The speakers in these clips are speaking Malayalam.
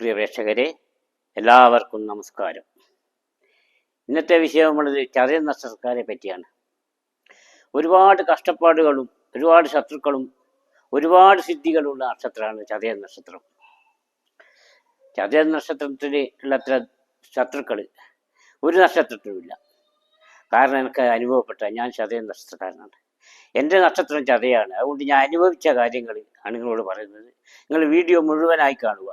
പ്രിയ പ്രേക്ഷകരെ, എല്ലാവർക്കും നമസ്കാരം. ഇന്നത്തെ വിഷയം നമ്മളത് ചതയ നക്ഷത്രക്കാരെ പറ്റിയാണ്. ഒരുപാട് കഷ്ടപ്പാടുകളും ഒരുപാട് ശത്രുക്കളും ഒരുപാട് സിദ്ധികളുള്ള നക്ഷത്രമാണ് ചതയ നക്ഷത്രം. ചതയ നക്ഷത്രത്തിൽ ഉള്ളത്ര ശത്രുക്കൾ ഒരു നക്ഷത്രത്തിലുമില്ല. കാരണം എനിക്ക് അനുഭവപ്പെട്ട ഞാൻ ചതയ നക്ഷത്രക്കാരനാണ്. എൻ്റെ നക്ഷത്രം ചതയാണ്. അതുകൊണ്ട് ഞാൻ അനുഭവിച്ച കാര്യങ്ങൾ ആണ് നിങ്ങളോട് പറയുന്നത്. നിങ്ങൾ വീഡിയോ മുഴുവനായി കാണുക.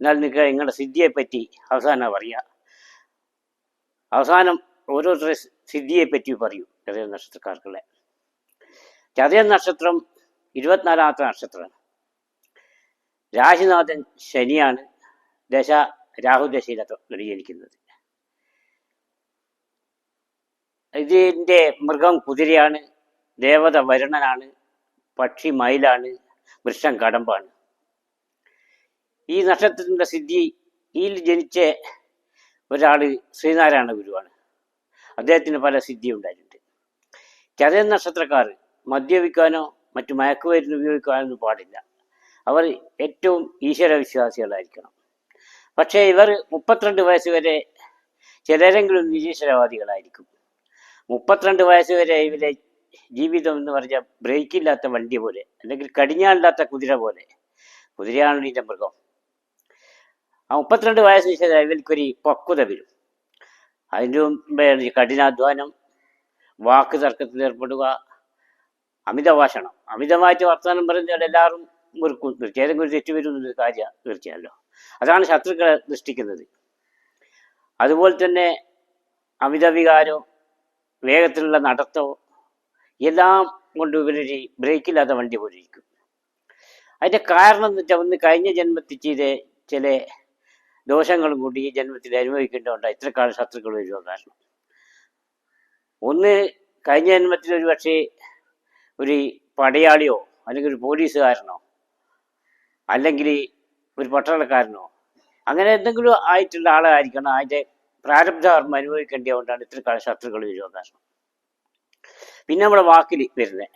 എന്നാൽ നിങ്ങൾക്ക് നിങ്ങളുടെ സിദ്ധിയെപ്പറ്റി അവസാനം പറയുക. അവസാനം ഓരോരുത്തരുടെ സിദ്ധിയെപ്പറ്റി പറയൂ. ചതയ നക്ഷത്രക്കാർക്കുള്ള ചതയ നക്ഷത്രം 24ാമത്തെ നക്ഷത്രമാണ്. രാശിനാഥൻ ശനിയാണ്. ദശ രാഹുദശയിലാണ് ജനിക്കുന്നത്. ഇതിൻ്റെ മൃഗം കുതിരയാണ്, ദേവത വരുണനാണ്, പക്ഷി മയിലാണ്, വൃക്ഷം കടമ്പാണ്. ഈ നക്ഷത്രത്തിൻ്റെ സിദ്ധിയിൽ ജനിച്ച ഒരാൾ ശ്രീനാരായണ ഗുരുവാണ്. അദ്ദേഹത്തിന് പല സിദ്ധി ഉണ്ടായിട്ടുണ്ട്. ചതയ നക്ഷത്രക്കാർ മദ്യപിക്കാനോ മറ്റു മയക്കുമരുന്ന് ഉപയോഗിക്കാനൊന്നും പാടില്ല. അവർ ഏറ്റവും ഈശ്വര വിശ്വാസികളായിരിക്കണം. പക്ഷേ ഇവർ 32 വയസ്സ് വരെ ചിലരെങ്കിലും നിരീശ്വരവാദികളായിരിക്കും. 32 വയസ്സ് വരെ ഇവരെ ജീവിതം എന്ന് പറഞ്ഞാൽ ബ്രേക്കില്ലാത്ത വണ്ടി പോലെ, അല്ലെങ്കിൽ കടിഞ്ഞാണില്ലാത്ത കുതിര പോലെ. കുതിരയാണ് ഇതിൻ്റെ മൃഗം. ആ 32 വയസ്സിന് ശേഷം ഇവർക്കൊരു പക്വത വരും. അതിൻ്റെ മുമ്പേ കഠിനാധ്വാനം, വാക്ക് തർക്കത്തിൽ ഏർപ്പെടുക, അമിതഭാഷണം. അമിതമായിട്ട് വർത്തമാനം പറയുന്നതിൽ എല്ലാവരും വെറുക്കും. തീർച്ചയായും ഒരു തെറ്റ് വരുന്നൊരു കാര്യം തീർച്ചയായല്ലോ. അതാണ് ശത്രുക്കളെ സൃഷ്ടിക്കുന്നത്. അതുപോലെ തന്നെ അമിത വികാരോ വേഗത്തിലുള്ള നടത്തോ എല്ലാം കൊണ്ട് ഇവരൊരു ബ്രേക്കില്ലാത്ത വണ്ടി പോലെ ഇരിക്കും. അതിൻ്റെ കാരണം എന്ന് വെച്ചാൽ ഒന്ന് കഴിഞ്ഞ ജന്മത്തിൽ ചെയ്ത ചില ദോഷങ്ങളും കൂടി ഈ ജന്മത്തിൽ അനുഭവിക്കേണ്ടതുകൊണ്ട് ഇത്രക്കാലം ശത്രുക്കൾ വരുവാൻ കാരണം. ഒന്ന് കഴിഞ്ഞ ജന്മത്തിൽ ഒരു പക്ഷേ ഒരു പടയാളിയോ അല്ലെങ്കിൽ ഒരു പോലീസുകാരനോ അല്ലെങ്കിൽ ഒരു പട്ടാളക്കാരനോ അങ്ങനെ എന്തെങ്കിലും ആയിട്ടുള്ള ആളായിരിക്കണം. അതിൻ്റെ പ്രാരബ്ധകർമ്മം അനുഭവിക്കേണ്ടതുകൊണ്ടാണ് ഇത്രക്കാലം ശത്രുക്കൾ വരുവാൻ കാരണം. പിന്നെ നമ്മുടെ വാക്കിൽ വരുന്നത്,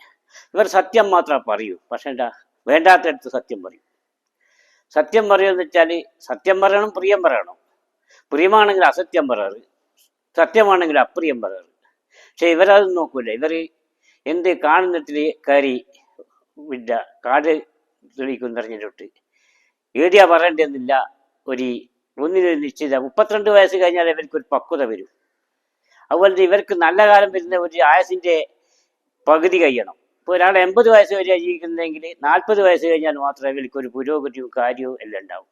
ഇവർ സത്യം മാത്രമേ പറയൂ. പക്ഷെ എന്താ വേണ്ടാത്തടുത്ത് സത്യം പറയും. സത്യം പറയുമെന്ന് വെച്ചാൽ സത്യം പറയണം, പ്രിയം പറയണം. പ്രിയമാണെങ്കിൽ അസത്യം പറയാറ്, സത്യമാണെങ്കിൽ അപ്രിയം പറയാറ്. പക്ഷെ ഇവരത് നോക്കൂല. ഇവർ എന്ത് കാണുന്നതിൽ കയറി വിദ്യ കാട് തെളിയിക്കുന്നറിഞ്ഞിട്ട് ഏടിയാ പറയേണ്ടതെന്നില്ല. ഒന്നിനൊരു നിശ്ചിത 32 വയസ്സ് കഴിഞ്ഞാൽ ഇവർക്കൊരു പക്വത വരും. അതുപോലെ ഇവർക്ക് നല്ല കാലം വരുന്ന ഒരു ആയുസിൻ്റെ പകുതി കഴിയണം. ഇപ്പോൾ ഒരാൾ 80 വയസ്സ് വരെ ജീവിക്കുന്നതെങ്കിൽ 40 വയസ്സ് കഴിഞ്ഞാൽ മാത്രമേ ഇവർക്കൊരു പുരോഗതിയും കാര്യവും എല്ലാം ഉണ്ടാവും.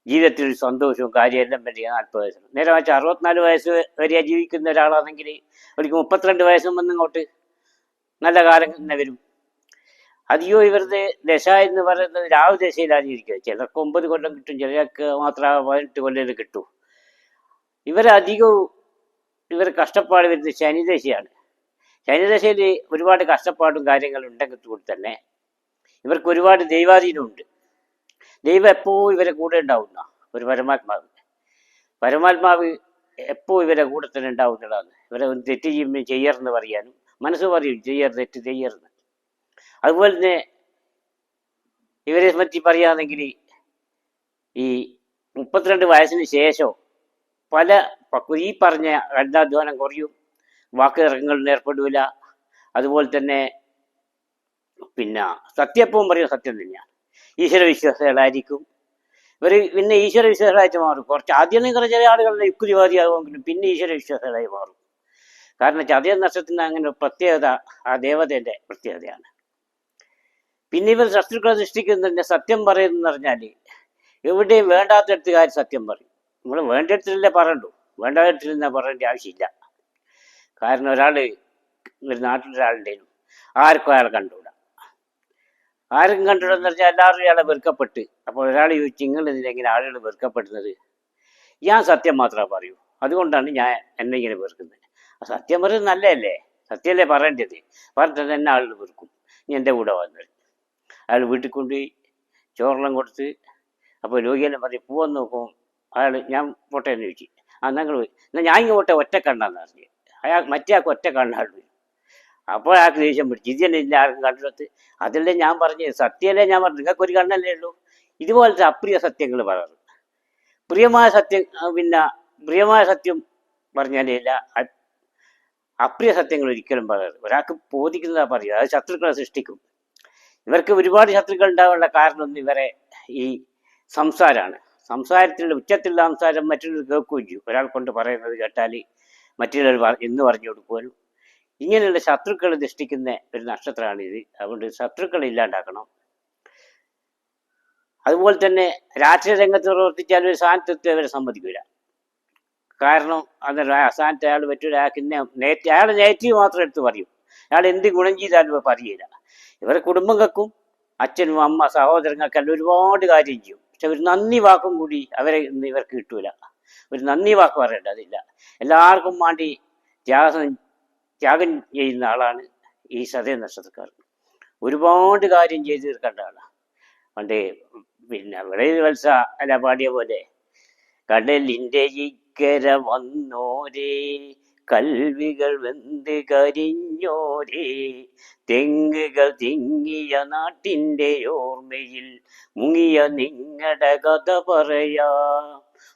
ജീവിതത്തിൽ ഒരു സന്തോഷവും കാര്യം എല്ലാം പറ്റിയ 40 വയസ്സാണ്. നേരെ വെച്ച് 64 വയസ്സ് വരെ ജീവിക്കുന്ന ഒരാളാണെങ്കിൽ അവർക്ക് 32 വയസ്സും വന്നിങ്ങോട്ട് നല്ല കാലം തന്നെ വരും. അധികവും ഇവരുടെ ദശ എന്ന് പറയുന്നത് രാഹുദശയിലാണ് ഇരിക്കുക. ചിലർക്ക് 9 കൊല്ലം കിട്ടും, ചിലർക്ക് മാത്രം 18 കൊല്ലം കിട്ടൂ. ഇവർ കഷ്ടപ്പാട് വരുന്നത് ശനിദശയാണ്. ശനിദശയിൽ ഒരുപാട് കഷ്ടപ്പാടും കാര്യങ്ങളും ഉണ്ടെങ്കിൽ കൂടി തന്നെ ഇവർക്ക് ഒരുപാട് ദൈവാധീനമുണ്ട്. ദൈവം എപ്പോഴും ഇവരെ കൂടെ ഉണ്ടാവുന്ന ഒരു പരമാത്മാവ് എപ്പോഴും ഇവരെ കൂടെ തന്നെ ഉണ്ടാവുന്നതാണ്. ഇവരെ ഒന്ന് തെറ്റ് ചെയ്യുമ്പോൾ ചെയ്യർന്ന് പറയാനും മനസ്സ് പറയും തെറ്റ് ചെയ്യർന്ന്. അതുപോലെ തന്നെ ഇവരെ പറ്റി പറയുകയാണെങ്കിൽ ഈ 32 വയസ്സിന് ശേഷം ഈ പറഞ്ഞ കഠിനാധ്വാനം കുറയും, വാക്കുതർക്കങ്ങളിൽ ഏർപ്പെടില്ല. അതുപോലെ തന്നെ പിന്നെ സത്യപ്പവും പറയും സത്യം തന്നെയാണ്. ഈശ്വര വിശ്വാസികളായിരിക്കും ഇവർ. പിന്നെ ഈശ്വര വിശ്വാസികളായിട്ട് മാറും. ആദ്യം ചില ആളുകളുടെ യുക്തിവാദിയാകുമെങ്കിലും പിന്നെ ഈശ്വര വിശ്വാസികളായി മാറും. കാരണം ചതയ നക്ഷത്രത്തിന് അങ്ങനെ ഒരു പ്രത്യേകത ആ ദേവതയുടെ പ്രത്യേകതയാണ്. പിന്നെ ഇവർ ശത്രുക്കളെ സൃഷ്ടിക്കുന്നതിൻ്റെ സത്യം പറയുന്നതെന്ന് പറഞ്ഞാൽ എവിടെയും വേണ്ടാത്തടുത്ത് കാര്യം സത്യം പറയും. നമ്മൾ വേണ്ടിടത്തിലല്ലേ പറയണ്ടു, വേണ്ടാത്തടത്തിൽ പറയേണ്ട ആവശ്യമില്ല. കാരണം ഒരു നാട്ടിലൊരാളുണ്ടേനും ആർക്കും അയാളെ കണ്ടുകൂടാ. ആർക്കും കണ്ടുകൂടെന്ന് പറഞ്ഞാൽ എല്ലാവരും ഇയാളെ വെറുക്കപ്പെട്ട്. അപ്പോൾ ഒരാൾ ചോദിച്ചു, നിങ്ങളിതിലെങ്ങനെ ആളുകൾ വെറുക്കപ്പെടുന്നത്? ഞാൻ സത്യം മാത്രമേ പറയൂ, അതുകൊണ്ടാണ് ഞാൻ എന്നെ ഇങ്ങനെ വെറുക്കുന്നത്. സത്യം പറയുന്നത് നല്ലതല്ലേ, സത്യമല്ലേ പറയേണ്ടത്. പറഞ്ഞിട്ട് തന്നെ ആളുകൾ വെറുക്കും. ഇനി എൻ്റെ കൂടെ വന്നത് അയാൾ വീട്ടിൽ കൊണ്ടുപോയി ചോറെല്ലാം കൊടുത്ത്, അപ്പോൾ രോഗിയെല്ലാം പറയും പോവെന്ന് നോക്കും. ഞാൻ പോട്ടെ എന്ന് ചോദിച്ചു. നിങ്ങൾ പോയി എന്നാൽ ഞാൻ ഇങ്ങ് പോട്ടെ ഒറ്റ കണ്ടാന്ന് പറഞ്ഞു. മറ്റേ ആൾക്ക് ഒറ്റ കണ്ടാൾ വരും. അപ്പോൾ അയാൾക്ക് ദേഷ്യം പിടിച്ചു. ഇത് തന്നെ ഇല്ല ആർക്കും കണ്ടിടത്ത്. അതല്ലേ ഞാൻ പറഞ്ഞു, സത്യമല്ലേ ഞാൻ പറഞ്ഞു, നിങ്ങൾക്കൊരു കണ്ണല്ലേ ഉള്ളൂ. ഇതുപോലത്തെ അപ്രിയ സത്യങ്ങൾ പറയാറ്. പ്രിയമായ സത്യം പിന്നെ പ്രിയമായ സത്യം പറഞ്ഞാലില്ല, അപ്രിയ സത്യങ്ങൾ ഒരിക്കലും പറയാറ്. ഒരാൾക്ക് ബോധിക്കുന്നതാ പറയുക, അത് ശത്രുക്കളെ സൃഷ്ടിക്കും. ഇവർക്ക് ഒരുപാട് ശത്രുക്കൾ ഉണ്ടാകാനുള്ള കാരണം ഇവരെ ഈ സംസാരമാണ്. സംസാരത്തിലുള്ള ഉച്ചത്തിലുള്ള സംസാരം മറ്റുള്ളവർ കേൾക്കുകയും ചെയ്യും. ഒരാൾ കൊണ്ട് പറയുന്നത് കേട്ടാൽ മറ്റുള്ളവർ എന്ന് പറഞ്ഞു കൊടുക്കുവാനും ഇങ്ങനെയുള്ള ശത്രുക്കൾ സൃഷ്ടിക്കുന്ന ഒരു നക്ഷത്രമാണ് ഇത്. അതുകൊണ്ട് ശത്രുക്കളെ ഇല്ലാണ്ടാക്കണം. അതുപോലെ തന്നെ രാഷ്ട്രീയ രംഗത്ത് പ്രവർത്തിച്ചാൽ ഒരു സ്ഥാനത്തെത്തി അവരെ സമ്മതിക്കില്ല. കാരണം അത് സ്ഥാനത്ത് അയാൾ പറ്റൂല. അയാൾ നെഗറ്റീവ് മാത്രം എടുത്ത് പറയും. അയാൾ എന്ത് ഗുണം ചെയ്താലും പറയില്ല. ഇവരെ കുടുംബങ്ങൾക്കും അച്ഛനും അമ്മ സഹോദരങ്ങൾക്കെല്ലാം ഒരുപാട് കാര്യം ചെയ്യും. പക്ഷെ ഒരു നന്ദി വാക്കും കൂടി അവരെ ഇവർക്ക് കിട്ടൂല. ഒരു നന്ദി വാക്ക് പറയേണ്ടതില്ല. എല്ലാവർക്കും വേണ്ടി ത്യാഗം ചെയ്യുന്ന ആളാണ് ഈ ചതയ നക്ഷത്രക്കാർ. ഒരുപാട് കാര്യം ചെയ്തു തീർക്കേണ്ട ആളാണ്. പണ്ട് പിന്നെ വിളയിൽ വത്സ അല്ല പാടിയ പോലെ, കടലിൻ്റെ ഇക്കര വന്നോരേ കൽവികൾ വെന്ത് കരിഞ്ഞോരേ, തെങ്ങുകൾ തിങ്ങിയ നാട്ടിൻ്റെ ഓർമ്മയിൽ മുങ്ങിയ നിങ്ങളുടെ കഥ പറയാ,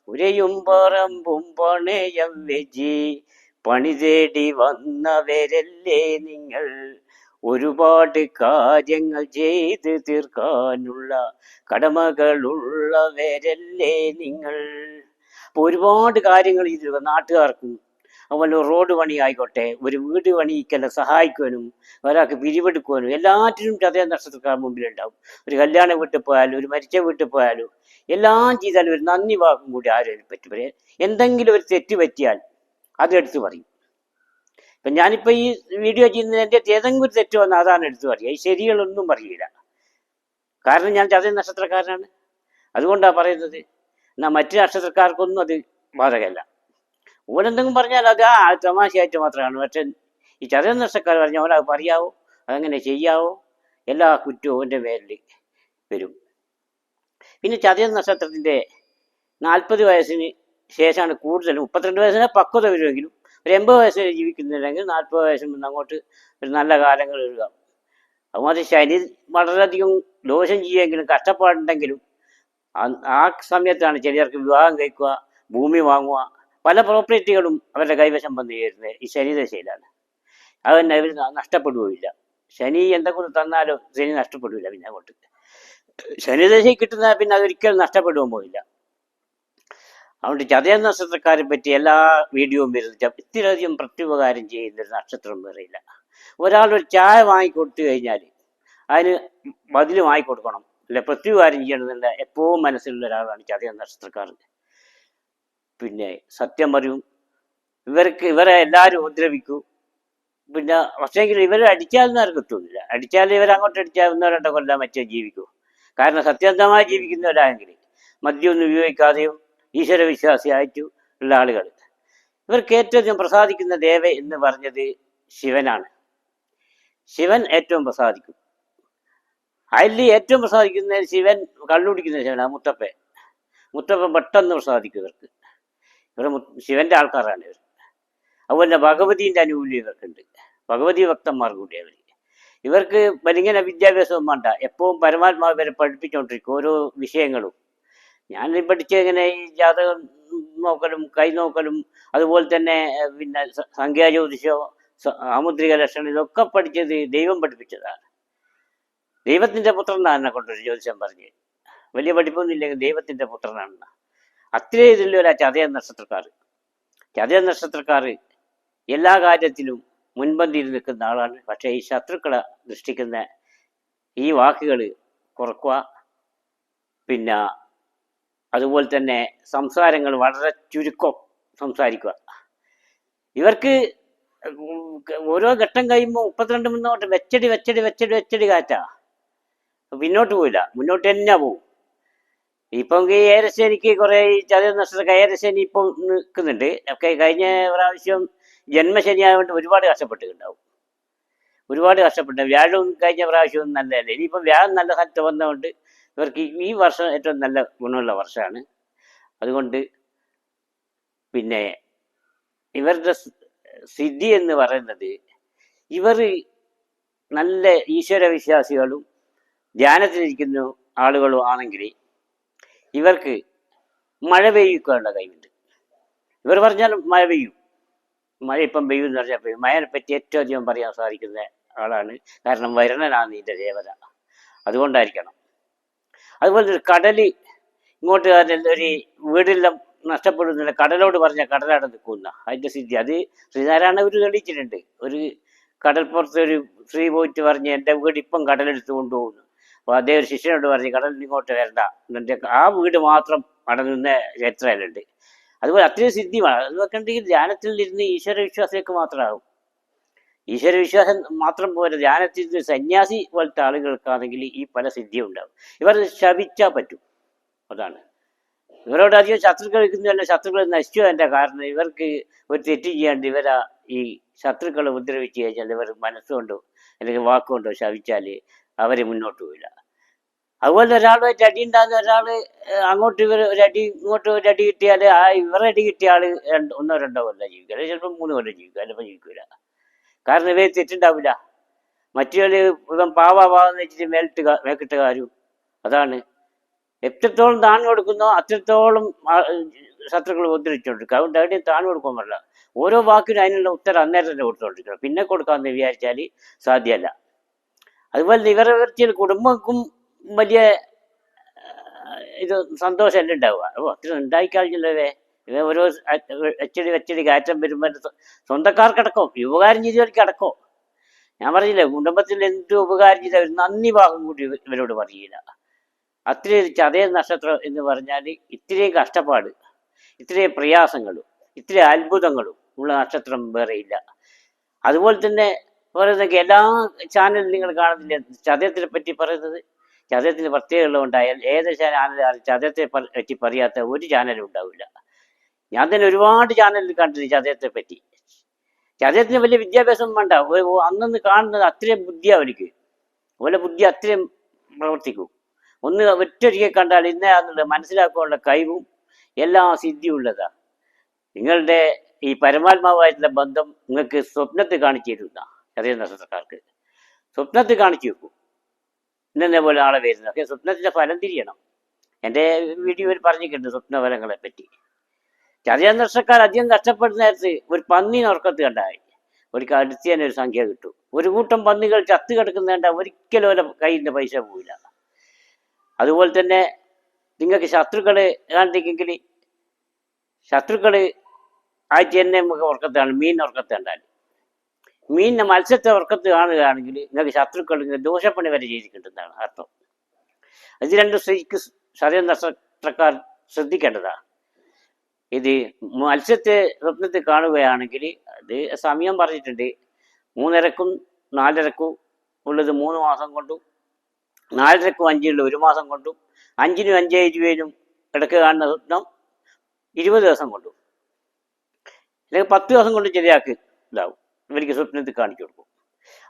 ഉരയും പറമ്പും പണയം വെച്ച് പണി തേടി വന്നവരല്ലേ നിങ്ങൾ, ഒരുപാട് കാര്യങ്ങൾ ചെയ്ത് തീർക്കാനുള്ള കടമകളുള്ളവരല്ലേ നിങ്ങൾ. അപ്പോൾ ഒരുപാട് കാര്യങ്ങൾ ചെയ്ത് നാട്ടുകാർക്കും അതുപോലെ റോഡ് പണി ആയിക്കോട്ടെ, ഒരു വീട് പണിക്കെല്ലാം സഹായിക്കുവാനും ഒരാൾക്ക് പിരിവെടുക്കുവാനും എല്ലാറ്റിനും ചതയ നക്ഷത്രക്കാർ മുമ്പിലുണ്ടാവും. ഒരു കല്യാണം വീട്ടിൽ പോയാലും ഒരു മരിച്ച വീട്ടിൽ പോയാലും എല്ലാം ചെയ്താലും ഒരു നന്ദി വാക്കും കൂടി ആരും പറ്റും. എന്തെങ്കിലും ഒരു തെറ്റ് പറ്റിയാൽ അതെടുത്ത് പറയും. ഇപ്പം ഞാനിപ്പോൾ ഈ വീഡിയോ ചെയ്യുന്നതിൻ്റെ ഏതെങ്കിലും ഒരു തെറ്റ് വന്നാൽ അതാണ് എടുത്ത് പറയുക. ഈ ശരികളൊന്നും പറയില്ല. കാരണം ഞാൻ ചതയ നക്ഷത്രക്കാരനാണ്. അതുകൊണ്ടാണ് പറയുന്നത്. എന്നാൽ മറ്റു നക്ഷത്രക്കാർക്കൊന്നും അത് ബാധകമല്ല. ഓരെന്തെങ്കിലും പറഞ്ഞാൽ അത് തമാശയായിട്ട് മാത്രമാണ്. പക്ഷെ ഈ ചതയ നക്ഷത്രക്കാർ പറഞ്ഞാൽ ഓരോ പറയാവോ, അതങ്ങനെ ചെയ്യാവോ, എല്ലാ കുറ്റവും എൻ്റെ പേരിൽ വരും. പിന്നെ ചതയ നക്ഷത്രത്തിൻ്റെ 40 വയസ്സിന് ശേഷമാണ് കൂടുതലും. 32 വയസ്സിന് പക്വത വരുമെങ്കിലും ഒരു 80 വയസ്സ് വരെ ജീവിക്കുന്നില്ലെങ്കിൽ 40 വയസ്സിൽ നിന്ന് അങ്ങോട്ട് ഒരു നല്ല കാലങ്ങൾ വരിക. അതുമാതിരി ശനി വളരെയധികം ദോഷം ചെയ്യുമെങ്കിലും കഷ്ടപ്പാടുണ്ടെങ്കിലും ആ സമയത്താണ് ചിലർക്ക് വിവാഹം കഴിക്കുക, ഭൂമി വാങ്ങുക, പല പ്രോപ്പർട്ടികളും അവരുടെ കൈവശം വന്നു ചേരുന്നത് ഈ ശനിദശയിലാണ്. അത് തന്നെ അവർ നഷ്ടപ്പെടുകയില്ല. ശനി എന്തെങ്കിലും തന്നാലും ശനി നഷ്ടപ്പെടില്ല. പിന്നെ അങ്ങോട്ട് ശനിദശയിൽ കിട്ടുന്ന പിന്നെ അതൊരിക്കലും നഷ്ടപ്പെടുവാൻ പോയില്ല. അതുകൊണ്ട് ചതയ നക്ഷത്രക്കാരെ പറ്റി എല്ലാ വീഡിയോയും വരുന്നത് ഇത്രയധികം പ്രത്യുപകാരം ചെയ്യുന്നൊരു നക്ഷത്രം വേറെയില്ല. ഒരാളൊരു ചായ വാങ്ങിക്കൊടുത്തു കഴിഞ്ഞാൽ അതിന് ബദൽ വാങ്ങിക്കൊടുക്കണം, അല്ല പ്രത്യുപകാരം ചെയ്യണമെന്നുള്ള എപ്പോഴും മനസ്സിലുള്ള ഒരാളാണ് ചതയ നക്ഷത്രക്കാർ. പിന്നെ സത്യം പറയും. ഇവരെ എല്ലാവരും ഉപദ്രവിക്കും. പിന്നെ പക്ഷേങ്കിൽ ഇവരെ അടിച്ചാലൊന്നും ആരും കിട്ടുന്നില്ല. അടിച്ചാൽ ഇവരങ്ങോട്ട് അടിച്ചാൽ 1-2 കൊല്ലം മറ്റേ ജീവിക്കൂ. കാരണം സത്യസന്ധമായി ജീവിക്കുന്നവരാണെങ്കിൽ മദ്യമൊന്നും ഉപയോഗിക്കാതെയും ഈശ്വര വിശ്വാസിയായിട്ടു ഉള്ള ആളുകൾ. ഇവർക്ക് ഏറ്റവും പ്രസാദിക്കുന്ന ദേവ എന്ന് പറഞ്ഞത് ശിവനാണ്. ശിവൻ ഏറ്റവും പ്രസാദിക്കും. അതിൽ ഏറ്റവും പ്രസാദിക്കുന്ന ശിവൻ കള്ളുടിക്കുന്ന ശിവനാണ്. മുത്തപ്പൻ പെട്ടെന്ന് പ്രസാദിക്കും ഇവർക്ക്. ഇവർ ശിവന്റെ ആൾക്കാരാണ് ഇവർ. അതുപോലെ ഭഗവതീൻ്റെ ആനുകൂല്യം ഇവർക്കുണ്ട്. ഭഗവതി ഭക്തന്മാർ കൂടി അവർ. ഇവർക്ക് വലിങ്ങനെ വിദ്യാഭ്യാസവും വേണ്ട, എപ്പോഴും പരമാത്മാവ് വരെ പഠിപ്പിച്ചുകൊണ്ടിരിക്കും ഓരോ വിഷയങ്ങളും. ഞാൻ പഠിച്ച ഇങ്ങനെ ഈ ജാതകം നോക്കലും കൈ നോക്കലും അതുപോലെ തന്നെ പിന്നെ സംഖ്യാജ്യോതിഷോ സാമുദ്രിക ലക്ഷണം ഇതൊക്കെ പഠിച്ചത് ദൈവം പഠിപ്പിച്ചതാണ്. ദൈവത്തിൻ്റെ പുത്രനാണ് എന്നെ കൊണ്ടൊരു ജ്യോതിഷം പറഞ്ഞ്. വലിയ പഠിപ്പൊന്നും ഇല്ലെങ്കിൽ ദൈവത്തിൻ്റെ പുത്രനാണെന്ന അത്രയും ഇതിലുള്ള ചതയ നക്ഷത്രക്കാർ. ചതയ നക്ഷത്രക്കാർ എല്ലാ കാര്യത്തിലും മുൻപന്തിയിൽ നിൽക്കുന്ന ആളാണ്. പക്ഷേ ഈ ശത്രുക്കളെ ദൃഷ്ടിക്കുന്ന ഈ വാക്കുകൾ കുറക്കുക. പിന്നെ അതുപോലെ തന്നെ സംസാരങ്ങൾ വളരെ ചുരുക്കം സംസാരിക്കുക. ഇവർക്ക് ഓരോ ഘട്ടം കഴിയുമ്പോൾ 32 മുന്നോട്ട് വെച്ചടി കാറ്റാ. പിന്നോട്ട് പോയില്ല, മുന്നോട്ട് തന്നെ പോകും. ഇപ്പം ഈ ഏരശനിക്ക് കുറേ ഈ ചതയ നക്ഷത്രക്കാർ ഏരശനി ഇപ്പം നിൽക്കുന്നുണ്ട്. ഒക്കെ കഴിഞ്ഞ പ്രാവശ്യം ജന്മശനി ആയതുകൊണ്ട് ഒരുപാട് കഷ്ടപ്പെട്ടിട്ടുണ്ടാവും. വ്യാഴം കഴിഞ്ഞ പ്രാവശ്യവും നല്ലതല്ലേ. ഇനിയിപ്പം വ്യാഴം നല്ല സ്ഥലത്ത് വന്നതുകൊണ്ട് ഇവർക്ക് ഈ വർഷം ഏറ്റവും നല്ല ഗുണമുള്ള വർഷമാണ്. അതുകൊണ്ട് പിന്നെ ഇവരുടെ സിദ്ധി എന്ന് പറയുന്നത് ഇവർ നല്ല ഈശ്വര വിശ്വാസികളും ധ്യാനത്തിലിരിക്കുന്ന ആളുകളും ആണെങ്കിൽ ഇവർക്ക് മഴ പെയ്യിക്കാനുള്ള കഴിവുണ്ട്. ഇവർ പറഞ്ഞാൽ മഴ പെയ്യും, മഴ ഇപ്പം പെയ്യും എന്ന് പറഞ്ഞാൽ പെയ്യും. മഴയെ പറ്റി ഏറ്റവും അധികം പറയാൻ സാധിക്കുന്ന ആളാണ്. കാരണം വരുണനാണ് ഇതിൻ്റെ ദേവത, അതുകൊണ്ടായിരിക്കണം. അതുപോലെ ഒരു കടല് ഇങ്ങോട്ട് ഒരു വീടെല്ലാം നഷ്ടപ്പെടുന്നില്ല, കടലോട് പറഞ്ഞാൽ കടലാണ് നിൽക്കുന്ന അതിൻ്റെ സിദ്ധി. അത് ശ്രീനാരായണ ഗുരു തെളിയിച്ചിട്ടുണ്ട്. ഒരു കടൽപ്പുറത്ത് ഒരു സ്ത്രീ പോയിട്ട് പറഞ്ഞ് എൻ്റെ വീട് ഇപ്പം കടലെടുത്ത് കൊണ്ടുപോകുന്നു. അപ്പോൾ അതേ ഒരു ശിഷ്യനോട് പറഞ്ഞ് കടലിൽ ഇങ്ങോട്ട് വരണ്ട, എൻ്റെ ആ വീട് മാത്രം അടങ്ങുന്ന ചരിത്രമുണ്ട്. അതുപോലെ അത്രയും സിദ്ധിമാണ്. അതൊക്കെ ഉണ്ടെങ്കിൽ ധ്യാനത്തിൽ ഇരുന്ന് ഈശ്വര വിശ്വാസമൊക്കെ മാത്രമാകും. ഈശ്വര വിശ്വാസം മാത്രം പോലെ ധ്യാനത്തിൽ നിന്ന് സന്യാസി പോലത്തെ ആളുകൾക്കാണെങ്കിൽ ഈ പല സിദ്ധിയും ഉണ്ടാവും. ഇവർ ശപിച്ചാൽ പറ്റും, അതാണ്. ഇവരോട് അധികം ശത്രുക്കൾ നിൽക്കുന്നില്ല, ശത്രുക്കൾ നശിച്ചു. അതിൻ്റെ കാരണം ഇവർക്ക് ഒരു തെറ്റ് ചെയ്യാണ്ട് ഇവരാ ഈ ശത്രുക്കളെ ഉപദ്രവിച്ച് കഴിഞ്ഞാൽ ഇവർ മനസ്സുകൊണ്ടോ അല്ലെങ്കിൽ വാക്കുകൊണ്ടോ ശപിച്ചാൽ അവർ മുന്നോട്ട് പോയില്ല. അതുപോലെ ഒരാളുമായിട്ട് അടി ഉണ്ടാകുന്ന ഒരാൾ അങ്ങോട്ട് ഇവർ ഒരു അടി ഇങ്ങോട്ട് ഒരു അടി കിട്ടിയാൽ ആ ഇവരുടെ അടി കിട്ടിയ ആൾ ഒന്നോ രണ്ടോ കൊല്ലം ജീവിക്കുക, അല്ലെങ്കിൽ ചിലപ്പോൾ 3 കൊല്ലം ജീവിക്കുക, ചിലപ്പോൾ ജീവിക്കില്ല. കാരണം ഇവർ തെറ്റുണ്ടാവില്ല. മറ്റൊരു ഇവൻ പാവാന്ന് വെച്ചിട്ട് മേക്കിട്ട് കാര്യം. അതാണ് എത്രത്തോളം താഴ്ന്നു കൊടുക്കുന്നോ അത്രത്തോളം ശത്രുക്കൾ ഉപദ്രവിച്ചുകൊണ്ടിരിക്കുക. അതുകൊണ്ട് എവിടെയും താഴ്ന്നു കൊടുക്കാൻ പറ്റില്ല. ഓരോ വാക്കിനും അതിനുള്ള ഉത്തരം അന്നേരം തന്നെ കൊടുത്തുകൊണ്ടിരിക്കണം. പിന്നെ കൊടുക്കാമെന്ന് വിചാരിച്ചാൽ സാധ്യമല്ല. അതുപോലെ ഇവരുടെ കുടുംബക്കും വലിയ ഇത് സന്തോഷമല്ല ഉണ്ടാവുക. അത്ര ഉണ്ടായിക്കാഴിഞ്ഞല്ലേ ഇവ ഓരോ വെച്ചടി കയറ്റം വരുമ്പോൾ സ്വന്തക്കാർക്കടക്കോ ഉപകാരം ചെയ്തവർക്ക് അടക്കോ. ഞാൻ പറഞ്ഞില്ലേ, കുടുംബത്തിൽ എന്ത് ഉപകാരം ചെയ്ത ഒരു നന്ദി ഭാഗം കൂടി ഇവരോട് പറയില്ല. അത്രയും ചതയ നക്ഷത്രം എന്ന് പറഞ്ഞാൽ ഇത്രയും കഷ്ടപ്പാട്, ഇത്രയും പ്രയാസങ്ങളും ഇത്രയും അത്ഭുതങ്ങളും ഉള്ള നക്ഷത്രം വേറെ ഇല്ല. അതുപോലെ തന്നെ പറയുന്നത് എല്ലാ ചാനലും നിങ്ങൾ കാണുന്നില്ല ചതയത്തിനെ പറ്റി പറയുന്നത്. ചതയത്തിന് പ്രത്യേകത ഉള്ളതുകൊണ്ടായാൽ ഏത് ചാനൽ ചതയത്തെ പറ്റി പറയാത്ത ഒരു ചാനലും ഉണ്ടാവില്ല. ഞാൻ തന്നെ ഒരുപാട് ചാനലിൽ കണ്ടിട്ടുണ്ട് ചതയത്തെ പറ്റി. ചതയത്തിന് വലിയ വിദ്യാഭ്യാസം വേണ്ട, അന്നൊന്ന് കാണുന്നത് അത്രയും ബുദ്ധിയാണ് അവർക്ക്. അതുപോലെ ബുദ്ധി അത്രയും പ്രവർത്തിക്കും. ഒന്ന് ഒറ്റൊരിക്കൽ കണ്ടാൽ ഇന്നയാണെന്നുള്ള മനസ്സിലാക്കാനുള്ള കഴിവും എല്ലാ സിദ്ധിയും ഉള്ളതാണ്. നിങ്ങളുടെ ഈ പരമാത്മാവായിട്ടുള്ള ബന്ധം നിങ്ങൾക്ക് സ്വപ്നത്തിൽ കാണിച്ചു തരുന്ന ചെറിയ നക്ഷത്രക്കാർക്ക് സ്വപ്നത്തിൽ കാണിച്ചു വെക്കും. ഇന്നെ പോലെ ആളെ വരുന്നത്. പക്ഷേ സ്വപ്നത്തിൻ്റെ ഫലം തിരിയണം. എൻ്റെ വീഡിയോയിൽ പറഞ്ഞിട്ടുണ്ട് സ്വപ്നഫലങ്ങളെ പറ്റി. ചെറിയ നക്ഷത്രക്കാർ അധികം കഷ്ടപ്പെടുന്ന നേരത്ത് ഒരു പന്നി ഉറക്കത്ത് കണ്ടായി ഒരിക്കൽ അടുത്ത് തന്നെ ഒരു സംഖ്യ കിട്ടും. ഒരു കൂട്ടം പന്നികൾ ചത്ത് കിടക്കുന്ന കണ്ടാൽ ഒരിക്കലും അവരുടെ കയ്യിൽ നിന്ന് പൈസ പോവില്ല. അതുപോലെ തന്നെ നിങ്ങൾക്ക് ശത്രുക്കള് കണ്ടെങ്കിൽ ശത്രുക്കള് ആഴ്ച തന്നെ നമുക്ക് ഉറക്കത്താണ്. മീൻ ഉറക്കത്ത് കണ്ടാൽ മീനിനെ മത്സ്യത്തെ ഉറക്കത്ത് കാണുകയാണെങ്കിൽ നിങ്ങൾക്ക് ശത്രുക്കൾ ദോഷപ്പണി വരെ ചെയ്ത് കിട്ടുന്നതാണ് അർത്ഥം. ഇത് രണ്ടും സ്ത്രീക്ക് ശരീര നക്ഷത്രക്കാർ ശ്രദ്ധിക്കേണ്ടതാണ്. ഇത് മത്സ്യത്തെ സ്വപ്നത്തിൽ കാണുകയാണെങ്കിൽ അത് സമയം പറഞ്ഞിട്ടുണ്ട്. 3:30ക്കും 4:30ക്കും ഉള്ളത് 3 മാസം കൊണ്ടും 4:30ക്കും 5-നുള്ള 1 മാസം കൊണ്ടും 5-നും 5-20-നും ഇടയ്ക്ക് കാണുന്ന സ്വപ്നം 20 ദിവസം കൊണ്ടും അല്ലെങ്കിൽ 10 ദിവസം കൊണ്ട് ശരിയാക്കി ഇതാവും. ഇവർക്ക് സ്വപ്നത്തിൽ കാണിച്ചു കൊടുക്കും.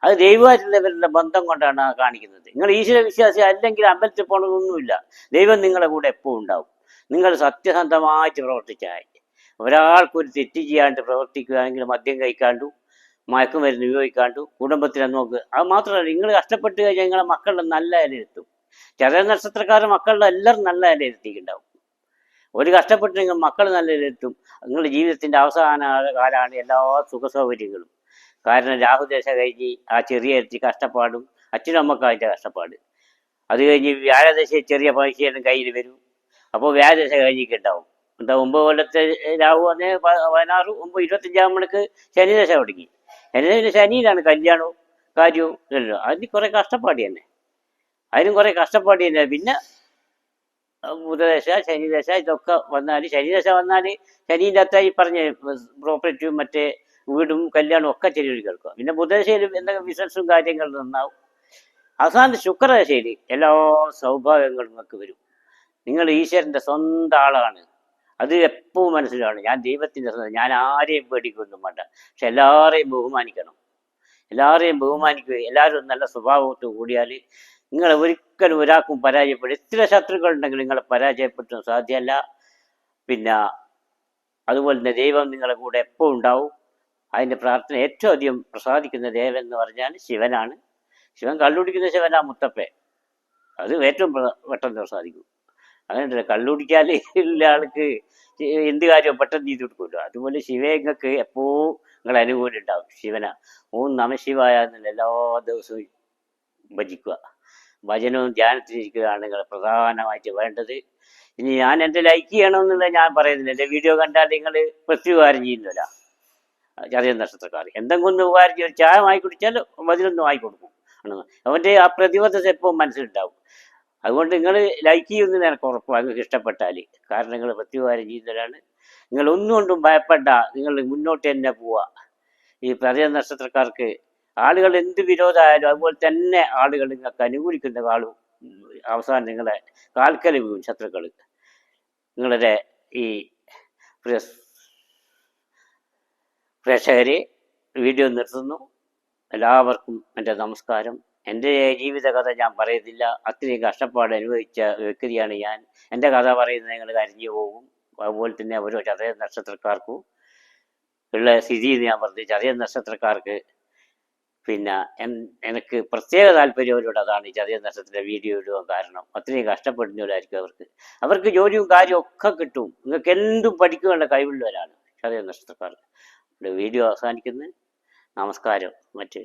അത് ദൈവമായിട്ടുള്ളവരുടെ ബന്ധം കൊണ്ടാണ് കാണിക്കുന്നത്. നിങ്ങൾ ഈശ്വര വിശ്വാസി അല്ലെങ്കിൽ അമ്പലത്തിൽ പോകണമെന്നൊന്നുമില്ല. ദൈവം നിങ്ങളുടെ കൂടെ എപ്പോഴും ഉണ്ടാവും. നിങ്ങൾ സത്യസന്ധമായിട്ട് പ്രവർത്തിച്ചാൽ. ഒരാൾക്കൊരു തെറ്റ് ചെയ്യാണ്ട് പ്രവർത്തിക്കുകയാണെങ്കിൽ മദ്യം കഴിക്കാണ്ടു മയക്കുമരുന്ന് ഉപയോഗിക്കാണ്ടു കുടുംബത്തിനെ നോക്കുക. അത് മാത്രമല്ല, നിങ്ങൾ കഷ്ടപ്പെട്ട് കഴിഞ്ഞാൽ നിങ്ങളെ മക്കളുടെ നല്ല നിലയിലെത്തും. ചെറിയ നക്ഷത്രക്കാരുടെ മക്കളുടെ എല്ലാവരും നല്ല നിലയിലെത്തിയിട്ടുണ്ടാവും. ഒരു കഷ്ടപ്പെട്ട് നിങ്ങൾ മക്കൾ നല്ല നിലയിലെത്തും. നിങ്ങളുടെ ജീവിതത്തിൻ്റെ അവസാന കാലമാണ് എല്ലാ സുഖ സൗകര്യങ്ങളും. കാരണം രാഹുദശ കഴിഞ്ഞ് ആ ചെറിയ കഷ്ടപ്പാടും അച്ഛനും അമ്മക്കായിട്ട് കഷ്ടപ്പാട്. അത് കഴിഞ്ഞ് വ്യാഴദശ ചെറിയ പൈസയെല്ലാം കയ്യിൽ വരും. അപ്പോൾ വ്യാഴദശ കഴിഞ്ഞിട്ടുണ്ടാവും. എന്താ 9 കൊല്ലത്തെ രാഹു വന്ന് 16, 9, 25 മണിക്ക് ശനിദശ തുടങ്ങി. ശനിയിലാണ് കല്യാണവും കാര്യവും ഇല്ലല്ലോ. അതിന് കുറേ കഷ്ടപ്പാടി തന്നെ, അതിനും കുറേ കഷ്ടപ്പാടി തന്നെ. പിന്നെ ബുധദശ ശനിദശ ഇതൊക്കെ വന്നാൽ, ശനിദശ വന്നാൽ ശനീൻ്റെ അകത്തായി പറഞ്ഞ പ്രോപ്പർട്ടിയും മറ്റേ വീടും കല്യാണവും ഒക്കെ ചെറിയൊരു കേൾക്കുക. പിന്നെ ബുധദശയിൽ എന്തെങ്കിലും ബിസിനസ്സും കാര്യങ്ങളും നന്നാവും. അവസാനം ശുക്രദശയിൽ എല്ലാ സൗഭാഗ്യങ്ങളും നിങ്ങൾക്ക് വരും. നിങ്ങൾ ഈശ്വരൻ്റെ സ്വന്തം ആളാണ്. അത് എപ്പോഴും മനസ്സിലാണ്. ഞാൻ ദൈവത്തിൻ്റെ സ്വന്തം, ഞാൻ ആരെയും പേടിക്കൊന്നും വേണ്ട. പക്ഷെ എല്ലാവരെയും ബഹുമാനിക്കണം. എല്ലാവരെയും ബഹുമാനിക്കുക. എല്ലാവരും നല്ല സ്വഭാവത്തോട് കൂടിയാൽ നിങ്ങൾ ഒരിക്കലും ഒരാൾക്കും പരാജയപ്പെടും. എത്ര ശത്രുക്കളുണ്ടെങ്കിലും നിങ്ങളെ പരാജയപ്പെടുത്താൻ സാധ്യമല്ല. പിന്നെ അതുപോലെ തന്നെ ദൈവം നിങ്ങളുടെ കൂടെ എപ്പോഴും ഉണ്ടാവും. അതിൻ്റെ പ്രാർത്ഥന ഏറ്റവും അധികം പ്രസാദിക്കുന്ന ദേവൻ എന്ന് പറഞ്ഞാൽ ശിവനാണ്. ശിവൻ കള്ളുടിക്കുന്ന ശിവനാ മുത്തപ്പേ. അത് ഏറ്റവും പെട്ടെന്ന് പ്രസാദിക്കും. അങ്ങനെയല്ല, കള്ളുടിച്ചാൽ ഉള്ള ആൾക്ക് എന്ത് കാര്യം പെട്ടെന്ന് ചെയ്ത് കൊടുക്കുമല്ലോ. അതുപോലെ ശിവയങ്ങൾക്ക് എപ്പോഴും നിങ്ങളെ അനുകൂലം ഉണ്ടാവും. ശിവന ഓം നമശിവായ എന്നുള്ള എല്ലാ ദിവസവും ഭജിക്കുക. ഭജനവും ധ്യാനത്തിലിരിക്കുകയാണ് നിങ്ങൾ പ്രധാനമായിട്ട് വേണ്ടത്. ഇനി ഞാൻ എൻ്റെ ലൈക്ക് ചെയ്യണമെന്നുള്ളത് ഞാൻ പറയുന്നില്ല. എൻ്റെ വീഡിയോ കണ്ടാൽ നിങ്ങൾ പ്രത്യുപകാരം ചെയ്യുന്നില്ല. ചതയ നക്ഷത്രക്കാർ എന്തെങ്കിലും ഒന്ന് ഉപകാരം ചെയ്യും, ചായ വാങ്ങി കുടിച്ചാൽ അതിലൊന്നും വാങ്ങി കൊടുക്കും. അവൻ്റെ ആ പ്രതിബദ്ധത എപ്പോൾ മനസ്സിലുണ്ടാവും. അതുകൊണ്ട് നിങ്ങൾ ലൈക്ക് ചെയ്യുമെന്ന് എനിക്ക് ഉറപ്പാണ്, നിങ്ങൾക്ക് ഇഷ്ടപ്പെട്ടാൽ. കാരണം നിങ്ങൾ പ്രത്യുപകാരം ചെയ്യുന്നവരാണ്. നിങ്ങൾ ഒന്നുകൊണ്ടും ഭയപ്പെട, നിങ്ങൾ മുന്നോട്ട് തന്നെ പോവുക. ഈ ചതയ നക്ഷത്രക്കാർക്ക് ആളുകൾ എന്ത് വിരോധമായാലും അതുപോലെ തന്നെ ആളുകൾ നിങ്ങൾക്ക് അനുകൂലിക്കുന്ന കാളും അവസാനം നിങ്ങളെ കാൽക്കൽ വീഴും ശത്രുക്കൾ. നിങ്ങളുടെ ഈ പ്രേക്ഷകരെ വീഡിയോ നിർത്തുന്നു. എല്ലാവർക്കും എൻ്റെ നമസ്കാരം. എൻ്റെ ജീവിതകഥ ഞാൻ പറയുന്നില്ല, അത്രയും കഷ്ടപ്പാട് അനുഭവിച്ച വ്യക്തിയാണ് ഞാൻ. എൻ്റെ കഥ പറയുന്നത് നിങ്ങൾ കരഞ്ഞു പോകും. അതുപോലെ തന്നെ ഓരോ ചതയ നക്ഷത്രക്കാർക്കും ഉള്ള സ്ഥിതി ഞാൻ പറഞ്ഞു. ചതയ നക്ഷത്രക്കാർക്ക് പിന്നെ എനിക്ക് പ്രത്യേക താല്പര്യവരോട് അതാണ് ഈ ചതയ നക്ഷത്രത്തിൻ്റെ വീഡിയോ ഇടുക. കാരണം അത്രയും കഷ്ടപ്പെടുന്നവരായിരിക്കും അവർക്ക് ജോലിയും കാര്യവും ഒക്കെ കിട്ടും. നിങ്ങൾക്ക് എന്തും പഠിക്കാനുള്ള കഴിവുള്ളവരാണ് ചതയ നക്ഷത്രക്കാർ. വീഡിയോ അവസാനിക്കുന്നത്. നമസ്കാരം. മറ്റേ